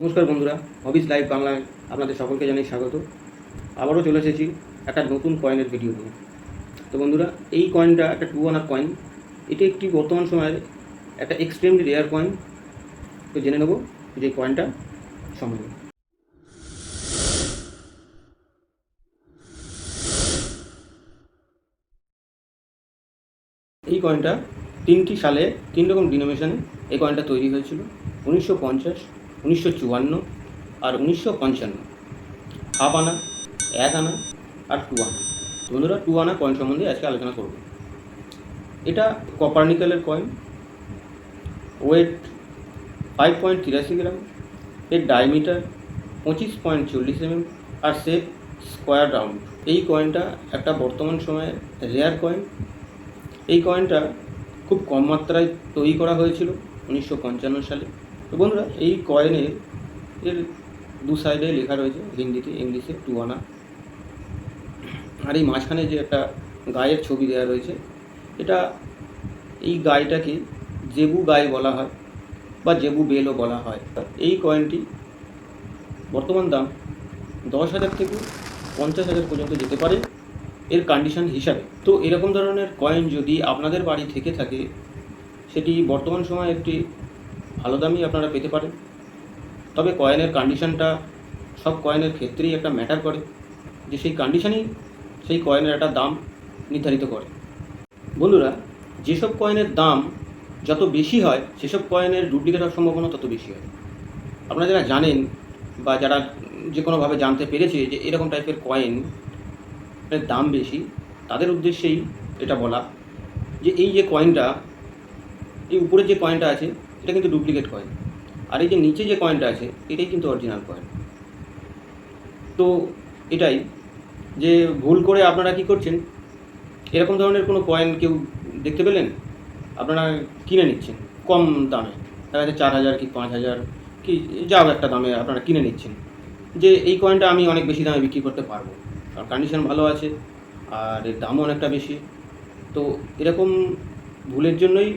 নমস্কার বন্ধুরা, হবিস লাইভ বাংলায় আপনাদের সকলকে জানাই স্বাগত। আবারও চলে এসেছি একটা নতুন কয়েনের ভিডিও নিয়ে। তো বন্ধুরা, এই কয়েনটা একটা 2 আনার কয়েন। এটি একটি বর্তমান সময়ের একটা এক্সট্রিমলি রেয়ার কয়েন। তো জেনে নেব যে কয়েনটা সম্বন্ধে। এই কয়েনটা 3টি সালে 3 রকম ডিনোমিনেশনে এই কয়েনটা তৈরি হয়েছিল: 1950, 1954 আর 1955। হাফ আনা, 1 আনা আর 2 আনা। বন্ধুরা, 2 আনা কয়েন সম্বন্ধে আজকে আলোচনা করব। এটা কপার নিকেলের কয়েন, ওয়েট 5.83 গ্রাম, এর ডায়ামিটার 25.40 mm আর শেপ স্কোয়ার রাউন্ড। এই কয়েনটা একটা বর্তমান সময়ে রেয়ার কয়েন। এই কয়েনটা খুব কম মাত্রায় তৈরি করা হয়েছিল 1955 সালে। তো বন্ধুরা, এই কয়েনের এর দু সাইডে লেখা রয়েছে হিন্দিতে, ইংলিশে 2 আনা। আর এই মাঝখানে যে একটা গায়ের ছবি দেওয়া রয়েছে, এটা এই গাইটাকে জেবু গাই বলা হয় বা জেবু বেলও বলা হয়। এই কয়েনটি বর্তমান দাম 10,000 থেকে 50,000 পর্যন্ত যেতে পারে এর কন্ডিশন হিসাবে। তো এরকম ধরনের কয়েন যদি আপনাদের বাড়ি থেকে থাকে, সেটি বর্তমান সময়ে একটি ভালো দামই আপনারা পেতে পারেন। তবে কয়েনের কন্ডিশনটা সব কয়েনের ক্ষেত্রেই একটা ম্যাটার করে, যে সেই কন্ডিশনই সেই কয়েনের একটা দাম নির্ধারিত করে। বন্ধুরা, যেসব কয়েনের দাম যত বেশি হয়, সেসব কয়েনের ডুপ্লিকেট হওয়ার সম্ভাবনা তত বেশি হয়। আপনারা যারা জানেন বা যারা যে কোনোভাবে জানতে পেরেছে যে এরকম টাইপের কয়েনের দাম বেশি, তাদের উদ্দেশ্যেই এটা বলা যে এই যে কয়েনটা, এই উপরে যে কয়েনটা আছে এটা কিন্তু ডুপ্লিকেট কয়েন, আর এই যে নিচে যে কয়েনটা আছে এটাই কিন্তু অরিজিনাল কয়েন। তো এটাই যে ভুল করে আপনারা কি করছেন, এরকম ধরনের কোনো কয়েন কেউ দেখতে পেলেন, আপনারা কিনে নিচ্ছেন কম দামে, দেখা যাচ্ছে 4,000 কি 5,000 কি যাও একটা দামে আপনারা কিনে নিচ্ছেন, যে এই কয়েনটা আমি অনেক বেশি দামে বিক্রি করতে পারবো, কারণ কন্ডিশন ভালো আছে আর এর দামও অনেকটা বেশি। তো এরকম ভুলের জন্যই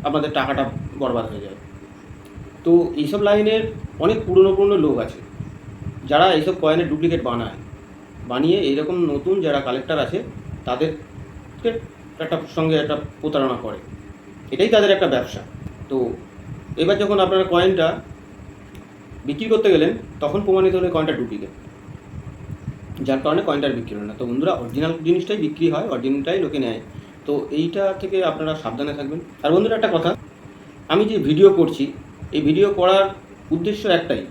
আপনাদের টাকাটা বরবাদ হয়ে যায়। তো এইসব লাইনের অনেক পুরনো লোক আছে যারা এইসব কয়েনের ডুপ্লিকেট বানিয়ে এইরকম নতুন যারা কালেক্টর আছে তাদেরকে একটা সঙ্গে একটা প্রতারণা করে। এটাই তাদের একটা ব্যবসা। তো এবার যখন আপনারা কয়েনটা বিক্রি করতে গেলেন, তখন প্রমাণিত হলে কয়েনটা ডুপ্লিকেট, যার কারণে কয়েনটার বিক্রি হয় না। তো বন্ধুরা, অরিজিনাল জিনিসটাই বিক্রি হয়, অরিজিনালটাই লোকে নেয়। তো এইটা থেকে আপনারা সাবধানে থাকবেন। আর বন্ধুরা, একটা কথা, আমি যে ভিডিও করছি, এই ভিডিও করার উদ্দেশ্য একটাই,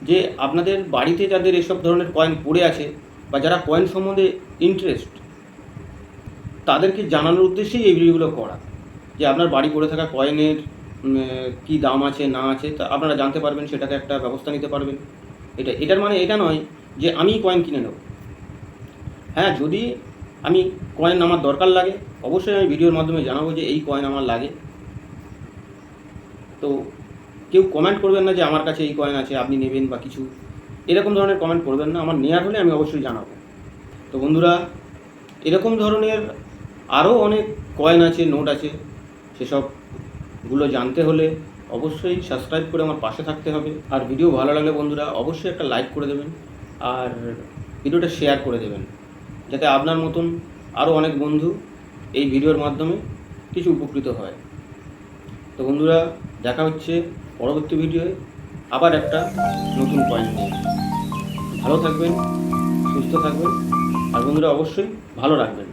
যে আপনাদের বাড়িতে যাদের এসব ধরনের কয়েন পড়ে আছে বা যারা কয়েন সম্বন্ধে ইন্টারেস্ট, তাদেরকে জানানোর উদ্দেশ্যেই এই ভিডিওগুলো করা, যে আপনার বাড়ি পড়ে থাকা কয়েনের কী দাম আছে না আছে তা আপনারা জানতে পারবেন, সেটাকে একটা ব্যবস্থা নিতে পারবেন। এটার মানে এটা নয় যে আমি কয়েন কিনে নেব। হ্যাঁ, যদি আমি কয়েন আমার দরকার লাগে, অবশ্যই আমি ভিডিওর মাধ্যমে জানাবো যে এই কয়েন আমার লাগে। তো কেউ কমেন্ট করবেন না যে আমার কাছে এই কয়েন আছে আপনি নেবেন বা কিছু, এরকম ধরনের কমেন্ট করবেন না। আমার নেওয়ার হলে আমি অবশ্যই জানাবো। তো বন্ধুরা, এরকম ধরনের আরও অনেক কয়েন আছে, নোট আছে, সেসবগুলো জানতে হলে অবশ্যই সাবস্ক্রাইব করে আমার পাশে থাকতে হবে। আর ভিডিও ভালো লাগলে বন্ধুরা অবশ্যই একটা লাইক করে দেবেন আর ভিডিওটা শেয়ার করে দেবেন, যাতে আপনার মতন আরও অনেক বন্ধু এই ভিডিওর মাধ্যমে কিছু উপকৃত হয়। তো বন্ধুরা, দেখা হচ্ছে পরবর্তী ভিডিওয়ে আবার একটা নতুন কয়েন নিয়ে। ভালো থাকবেন, সুস্থ থাকবেন, আর বন্ধুরা অবশ্যই ভালো রাখবেন।